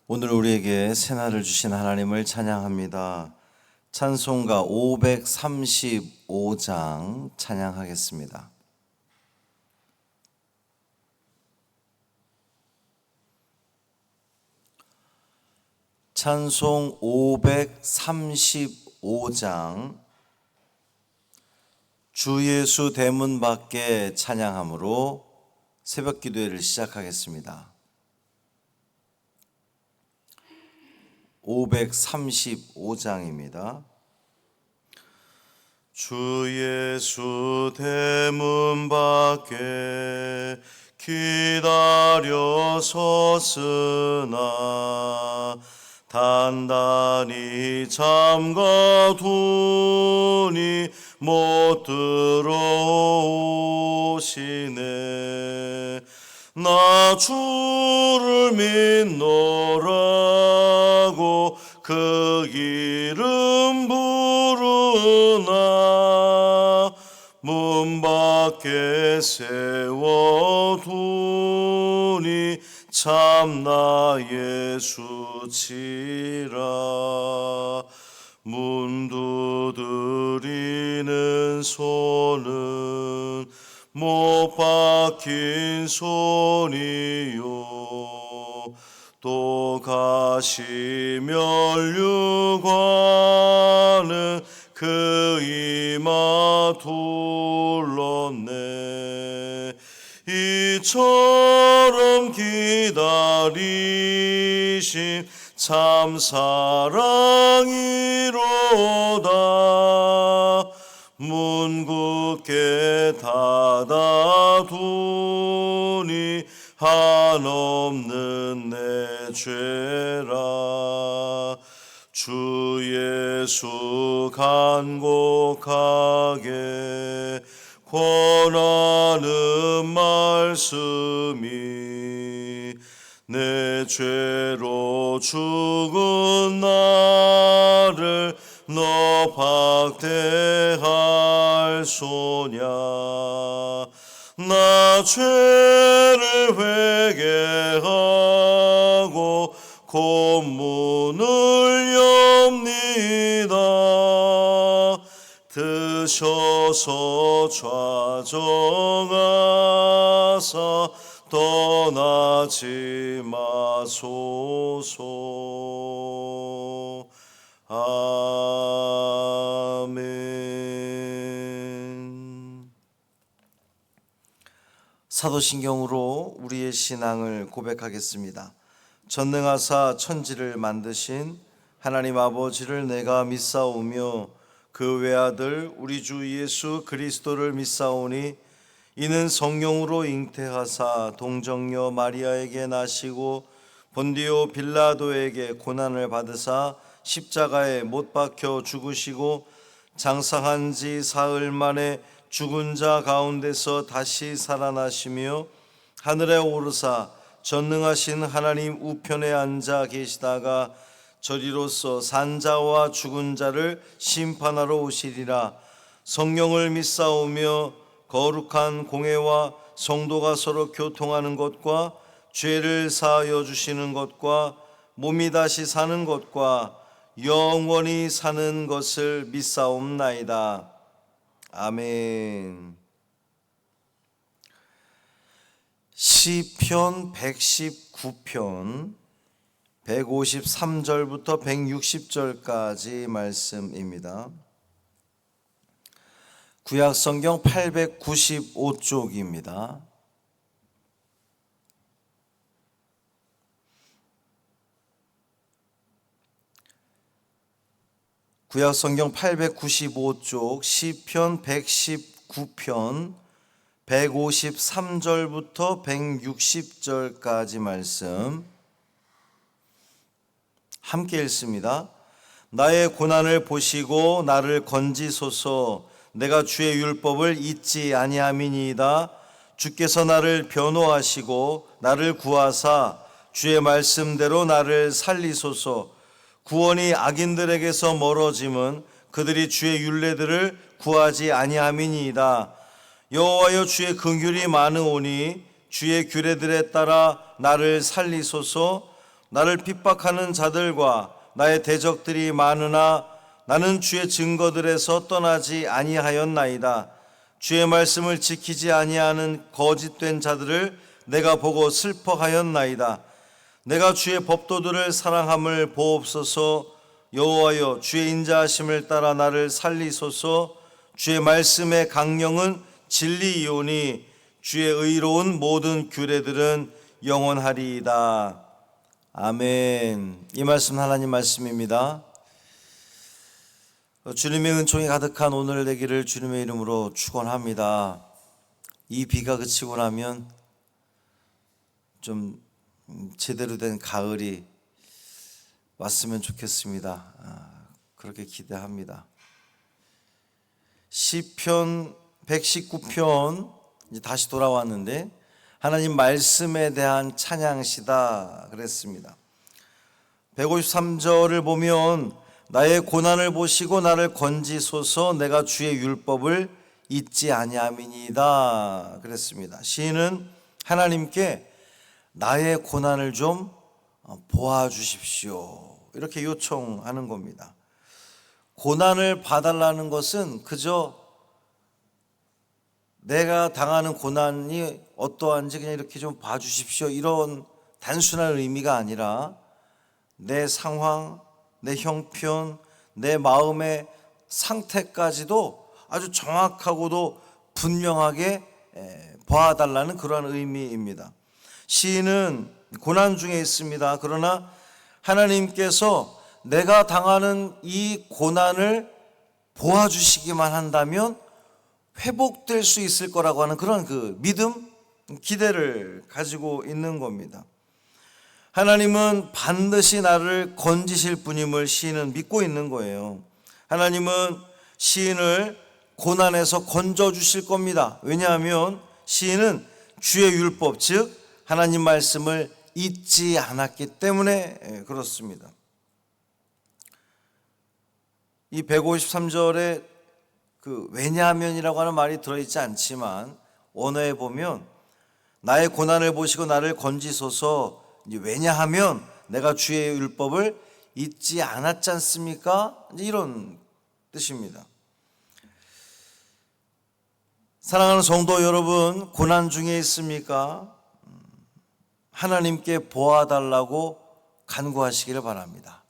오늘 우리에게 새날을 주신 하나님을 찬양합니다. 찬송가 535장 찬양하겠습니다. 찬송 535장 주 예수 대문 밖에 찬양함으로 새벽 기도회를 시작하겠습니다. 535장입니다. 주 예수 대문 밖에 기다려 섰으나 단단히 잠가두니 못 들어오시네. 나 주를 믿노라고 그 이름 부르나 문 밖에 세워두니 참나 예수치라. 문 두드리는 손은 못 박힌 손이요 또 가시 면류관은 그 이마 둘렀네. 이처럼 기다리신 참 사랑이로다. 문 굳게 닫아두니 한없는 내 죄라. 주 예수 간곡하게 권하는 말씀이 내 죄로 죽은 나를 너 박대할 소냐. 나 죄를 회개하고 곧 문을 엽니다. 드셔서 좌정하사 떠나지 마소서. 아멘. 사도신경으로 우리의 신앙을 고백하겠습니다. 전능하사 천지를 만드신 하나님 아버지를 내가 믿사오며 그 외아들 우리 주 예수 그리스도를 믿사오니 이는 성령으로 잉태하사 동정녀 마리아에게 나시고 본디오 빌라도에게 고난을 받으사 십자가에 못 박혀 죽으시고 장사한 지 사흘 만에 죽은 자 가운데서 다시 살아나시며 하늘에 오르사 전능하신 하나님 우편에 앉아 계시다가 저리로서 산자와 죽은 자를 심판하러 오시리라. 성령을 믿사오며 거룩한 공회와 성도가 서로 교통하는 것과 죄를 사하여 주시는 것과 몸이 다시 사는 것과 영원히 사는 것을 믿사옵나이다. 아멘. 시편 119편 153절부터 160절까지 말씀입니다. 구약성경 895쪽입니다. 구약성경 895쪽 시편 119편 153절부터 160절까지 말씀 함께 읽습니다. 나의 고난을 보시고 나를 건지소서. 내가 주의 율법을 잊지 아니함이니이다. 주께서 나를 변호하시고 나를 구하사 주의 말씀대로 나를 살리소서. 구원이 악인들에게서 멀어짐은 그들이 주의 율례들을 구하지 아니함이니이다. 여호와여 주의 긍휼이 많으오니 주의 규례들에 따라 나를 살리소서. 나를 핍박하는 자들과 나의 대적들이 많으나 나는 주의 증거들에서 떠나지 아니하였나이다. 주의 말씀을 지키지 아니하는 거짓된 자들을 내가 보고 슬퍼하였나이다. 내가 주의 법도들을 사랑함을 보옵소서. 여호와여, 주의 인자하심을 따라 나를 살리소서. 주의 말씀의 강령은 진리이오니 주의 의로운 모든 규례들은 영원하리이다. 아멘. 이 말씀 하나님 말씀입니다. 주님의 은총이 가득한 오늘 되기를 주님의 이름으로 축원합니다. 이 비가 그치고 나면 좀 제대로 된 가을이 왔으면 좋겠습니다. 그렇게 기대합니다. 시편 119편 이제 다시 돌아왔는데 하나님 말씀에 대한 찬양시다 그랬습니다. 153절을 보면 나의 고난을 보시고 나를 건지소서. 내가 주의 율법을 잊지 아니함이니이다 그랬습니다. 시인은 하나님께 나의 고난을 좀 보아주십시오 이렇게 요청하는 겁니다. 고난을 봐달라는 것은 그저 내가 당하는 고난이 어떠한지 그냥 이렇게 좀 봐주십시오 이런 단순한 의미가 아니라 내 상황, 내 형편, 내 마음의 상태까지도 아주 정확하고도 분명하게 봐달라는 그러한 의미입니다. 시인은 고난 중에 있습니다. 그러나 하나님께서 내가 당하는 이 고난을 보아주시기만 한다면 회복될 수 있을 거라고 하는 그런 그 믿음, 기대를 가지고 있는 겁니다. 하나님은 반드시 나를 건지실 분임을 시인은 믿고 있는 거예요. 하나님은 시인을 고난에서 건져주실 겁니다. 왜냐하면 시인은 주의 율법, 즉 하나님 말씀을 잊지 않았기 때문에 그렇습니다. 이 153절에 그 왜냐하면이라고 하는 말이 들어있지 않지만 원어에 보면 나의 고난을 보시고 나를 건지소서. 왜냐하면 내가 주의 율법을 잊지 않았지 않습니까? 이런 뜻입니다. 사랑하는 성도 여러분, 고난 중에 있습니까? 하나님께 보아달라고 간구하시기를 바랍니다.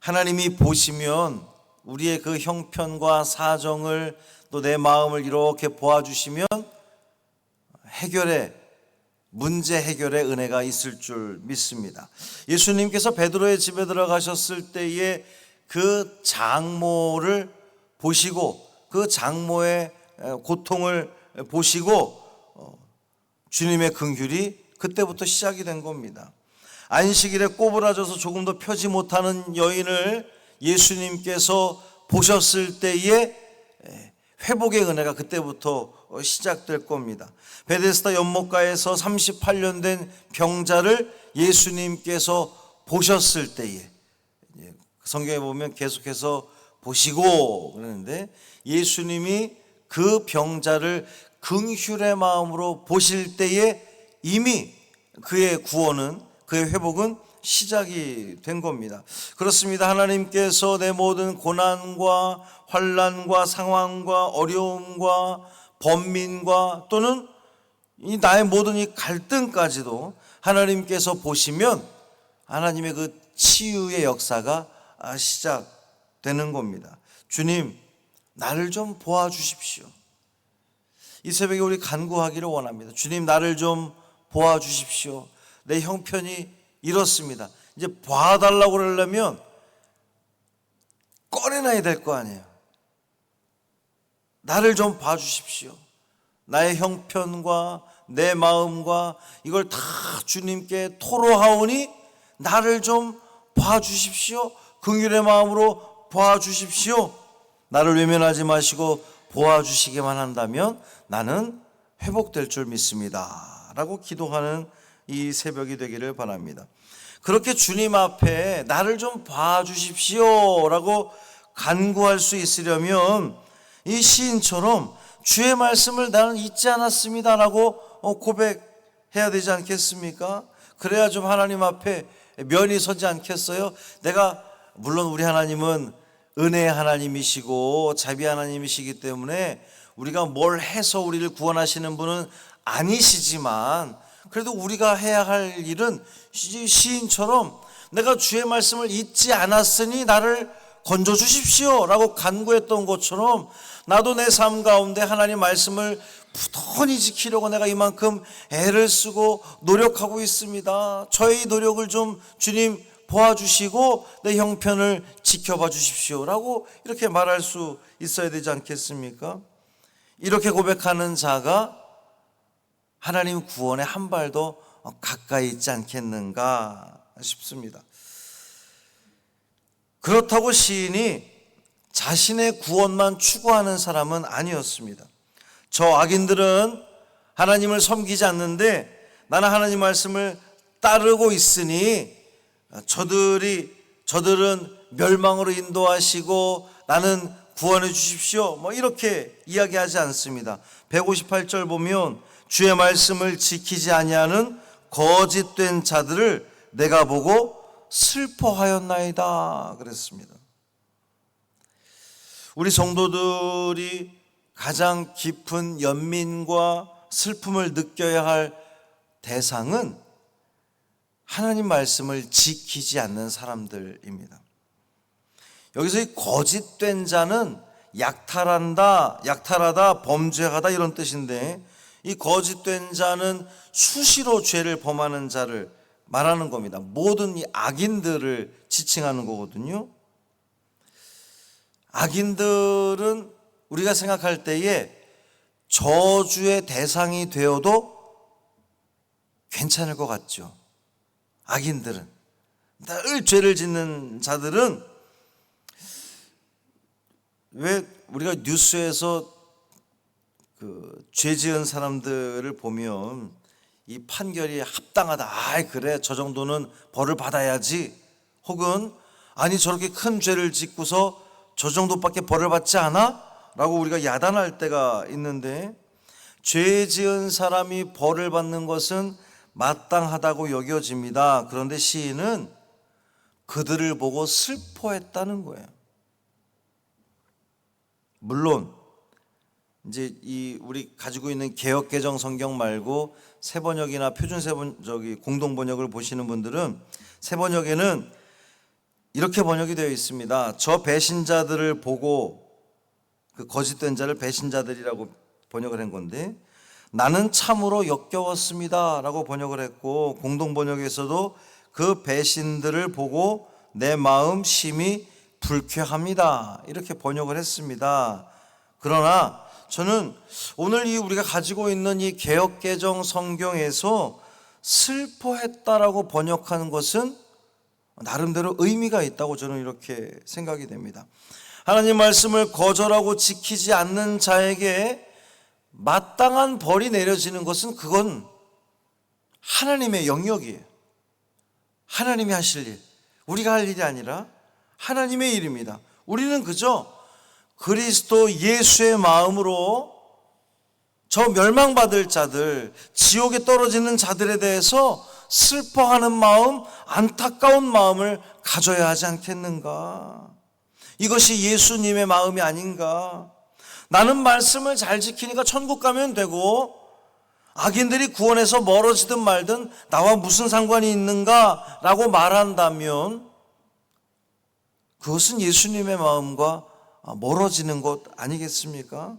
하나님이 보시면 우리의 그 형편과 사정을 또 내 마음을 이렇게 보아주시면 문제 해결의 은혜가 있을 줄 믿습니다. 예수님께서 베드로의 집에 들어가셨을 때에 그 장모를 보시고 그 장모의 고통을 보시고 주님의 긍휼이 그때부터 시작이 된 겁니다. 안식일에 꼬부라져서 조금 더 펴지 못하는 여인을 예수님께서 보셨을 때에 회복의 은혜가 그때부터 시작될 겁니다. 베데스다 연못가에서 38년 된 병자를 예수님께서 보셨을 때에 성경에 보면 계속해서 보시고 그러는데 예수님이 그 병자를 긍휼의 마음으로 보실 때에 이미 그의 구원은, 그의 회복은 시작이 된 겁니다. 그렇습니다. 하나님께서 내 모든 고난과 환난과 상황과 어려움과 번민과 또는 이 나의 모든 이 갈등까지도 하나님께서 보시면 하나님의 그 치유의 역사가 시작되는 겁니다. 주님, 나를 좀 보아주십시오. 이 새벽에 우리 간구하기를 원합니다. 주님, 나를 좀 보아주십시오. 내 형편이 이렇습니다. 이제 봐달라고 그러려면 꺼내놔야 될 거 아니에요. 나를 좀 봐주십시오. 나의 형편과 내 마음과 이걸 다 주님께 토로하오니 나를 좀 봐주십시오. 긍휼의 마음으로 봐주십시오. 나를 외면하지 마시고 보아주시기만 한다면 나는 회복될 줄 믿습니다 라고 기도하는 이 새벽이 되기를 바랍니다. 그렇게 주님 앞에 나를 좀 봐주십시오 라고 간구할 수 있으려면 이 시인처럼 주의 말씀을 나는 잊지 않았습니다 라고 고백해야 되지 않겠습니까? 그래야 좀 하나님 앞에 면이 서지 않겠어요? 내가 물론 우리 하나님은 은혜의 하나님이시고 자비 하나님이시기 때문에 우리가 뭘 해서 우리를 구원하시는 분은 아니시지만 그래도 우리가 해야 할 일은 시인처럼 내가 주의 말씀을 잊지 않았으니 나를 건져 주십시오 라고 간구했던 것처럼 나도 내 삶 가운데 하나님 말씀을 부단히 지키려고 내가 이만큼 애를 쓰고 노력하고 있습니다. 저의 노력을 좀 주님 도와주시고 내 형편을 지켜봐 주십시오 라고 이렇게 말할 수 있어야 되지 않겠습니까? 이렇게 고백하는 자가 하나님 구원에 한 발도 가까이 있지 않겠는가 싶습니다. 그렇다고 시인이 자신의 구원만 추구하는 사람은 아니었습니다. 저 악인들은 하나님을 섬기지 않는데 나는 하나님 말씀을 따르고 있으니 저들은 멸망으로 인도하시고 나는 구원해 주십시오 뭐 이렇게 이야기하지 않습니다. 158절 보면 주의 말씀을 지키지 아니하는 거짓된 자들을 내가 보고 슬퍼하였나이다 그랬습니다. 우리 성도들이 가장 깊은 연민과 슬픔을 느껴야 할 대상은 하나님 말씀을 지키지 않는 사람들입니다. 여기서 이 거짓된 자는 약탈하다, 범죄하다 이런 뜻인데 이 거짓된 자는 수시로 죄를 범하는 자를 말하는 겁니다. 모든 이 악인들을 지칭하는 거거든요. 악인들은 우리가 생각할 때에 저주의 대상이 되어도 괜찮을 것 같죠. 악인들은 늘 죄를 짓는 자들은 왜 우리가 뉴스에서 죄 지은 사람들을 보면 이 판결이 합당하다. 그래 저 정도는 벌을 받아야지. 혹은 아니 저렇게 큰 죄를 짓고서 저 정도밖에 벌을 받지 않아? 라고 우리가 야단할 때가 있는데 죄 지은 사람이 벌을 받는 것은 마땅하다고 여겨집니다. 그런데 시인은 그들을 보고 슬퍼했다는 거예요. 물론 이제 우리 가지고 있는 개역개정 성경 말고 새번역이나 표준 공동 번역을 보시는 분들은 새번역에는 이렇게 번역이 되어 있습니다. 저 배신자들을 보고 그 거짓된 자를 배신자들이라고 번역을 한 건데 나는 참으로 역겨웠습니다 라고 번역을 했고 공동 번역에서도 그 배신들을 보고 내 마음 심히 불쾌합니다 이렇게 번역을 했습니다. 그러나 저는 오늘 우리가 가지고 있는 이 개역개정 성경에서 슬퍼했다라고 번역하는 것은 나름대로 의미가 있다고 저는 이렇게 생각이 됩니다. 하나님 말씀을 거절하고 지키지 않는 자에게 마땅한 벌이 내려지는 것은 그건 하나님의 영역이에요. 하나님이 하실 일, 우리가 할 일이 아니라 하나님의 일입니다. 우리는 그저 그리스도 예수의 마음으로 저 멸망받을 자들, 지옥에 떨어지는 자들에 대해서 슬퍼하는 마음, 안타까운 마음을 가져야 하지 않겠는가? 이것이 예수님의 마음이 아닌가? 나는 말씀을 잘 지키니까 천국 가면 되고 악인들이 구원해서 멀어지든 말든 나와 무슨 상관이 있는가? 라고 말한다면 그것은 예수님의 마음과 멀어지는 것 아니겠습니까?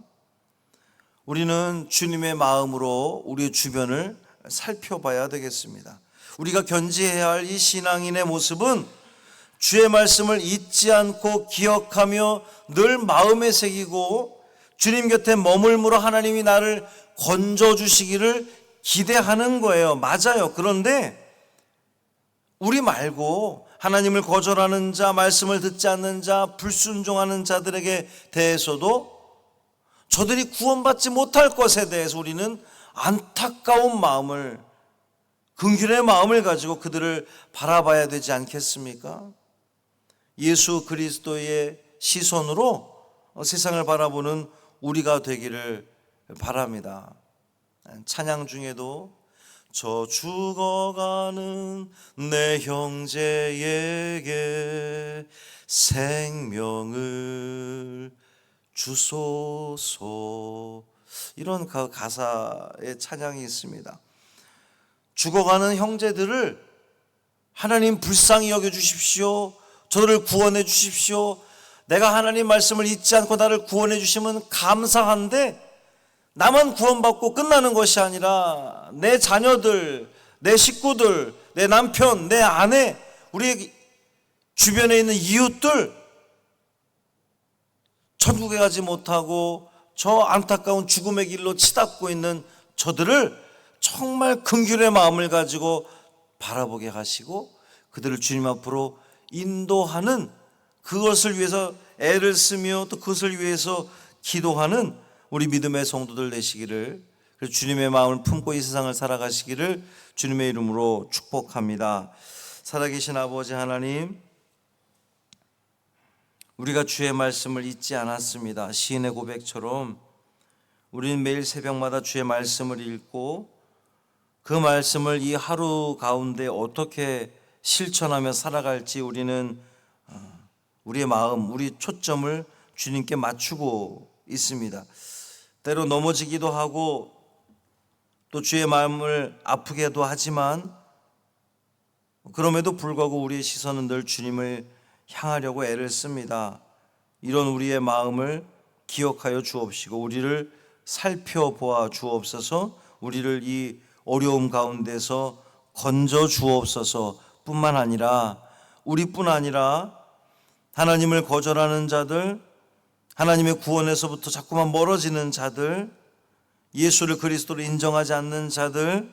우리는 주님의 마음으로 우리의 주변을 살펴봐야 되겠습니다. 우리가 견지해야 할 이 신앙인의 모습은 주의 말씀을 잊지 않고 기억하며 늘 마음에 새기고 주님 곁에 머물므로 하나님이 나를 건져주시기를 기대하는 거예요. 맞아요. 그런데 우리 말고 하나님을 거절하는 자, 말씀을 듣지 않는 자, 불순종하는 자들에게 대해서도 저들이 구원받지 못할 것에 대해서 우리는 안타까운 마음을, 긍휼의 마음을 가지고 그들을 바라봐야 되지 않겠습니까? 예수 그리스도의 시선으로 세상을 바라보는 우리가 되기를 바랍니다. 찬양 중에도 저 죽어가는 내 형제에게 생명을 주소서. 이런 가사의 찬양이 있습니다. 죽어가는 형제들을 하나님 불쌍히 여겨 주십시오. 저를 구원해 주십시오. 내가 하나님 말씀을 잊지 않고 나를 구원해 주시면 감사한데, 나만 구원받고 끝나는 것이 아니라 내 자녀들, 내 식구들, 내 남편, 내 아내, 우리 주변에 있는 이웃들, 천국에 가지 못하고 저 안타까운 죽음의 길로 치닫고 있는 저들을 정말 긍휼의 마음을 가지고 바라보게 하시고 그들을 주님 앞으로 인도하는, 그것을 위해서 애를 쓰며 또 그것을 위해서 기도하는 우리 믿음의 성도들 되시기를, 주님의 마음을 품고 이 세상을 살아가시기를 주님의 이름으로 축복합니다. 살아계신 아버지 하나님, 우리가 주의 말씀을 잊지 않았습니다. 시인의 고백처럼 우리는 매일 새벽마다 주의 말씀을 읽고 그 말씀을 이 하루 가운데 어떻게 실천하며 살아갈지 우리는 우리의 마음, 우리 초점을 주님께 맞추고 있습니다. 때로 넘어지기도 하고 또 주의 마음을 아프게도 하지만 그럼에도 불구하고 우리의 시선은 늘 주님을 향하려고 애를 씁니다. 이런 우리의 마음을 기억하여 주옵시고 우리를 살펴보아 주옵소서. 우리를 이 어려움 가운데서 건져 주옵소서. 뿐만 아니라 우리뿐 아니라 하나님을 거절하는 자들, 하나님의 구원에서부터 자꾸만 멀어지는 자들, 예수를 그리스도로 인정하지 않는 자들,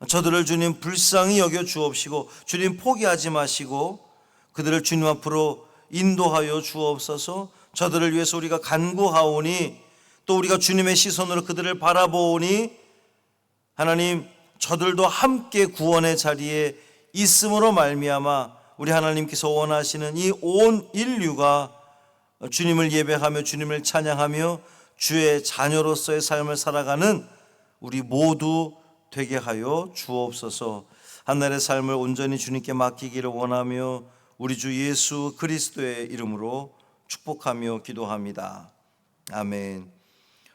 저들을 주님 불쌍히 여겨 주옵시고 주님 포기하지 마시고 그들을 주님 앞으로 인도하여 주옵소서. 저들을 위해서 우리가 간구하오니 또 우리가 주님의 시선으로 그들을 바라보오니 하나님, 저들도 함께 구원의 자리에 있음으로 말미암아 우리 하나님께서 원하시는 이 온 인류가 주님을 예배하며 주님을 찬양하며 주의 자녀로서의 삶을 살아가는 우리 모두 되게 하여 주옵소서. 한날의 삶을 온전히 주님께 맡기기를 원하며 우리 주 예수 그리스도의 이름으로 축복하며 기도합니다. 아멘.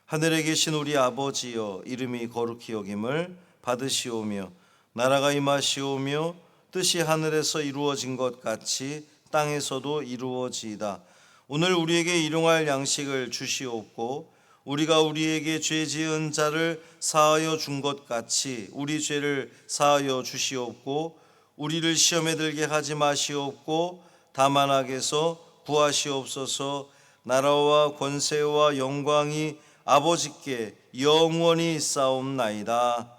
하늘에 계신 우리 아버지여, 이름이 거룩히 여김을 받으시오며 나라가 임하시오며 뜻이 하늘에서 이루어진 것 같이 땅에서도 이루어지이다. 오늘 우리에게 일용할 양식을 주시옵고 우리가 우리에게 죄 지은 자를 사하여 준 것 같이 우리 죄를 사하여 주시옵고 우리를 시험에 들게 하지 마시옵고 다만 악에서 구하시옵소서. 나라와 권세와 영광이 아버지께 영원히 있사옵나이다.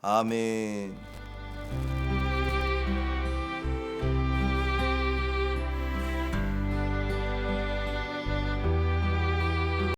아멘.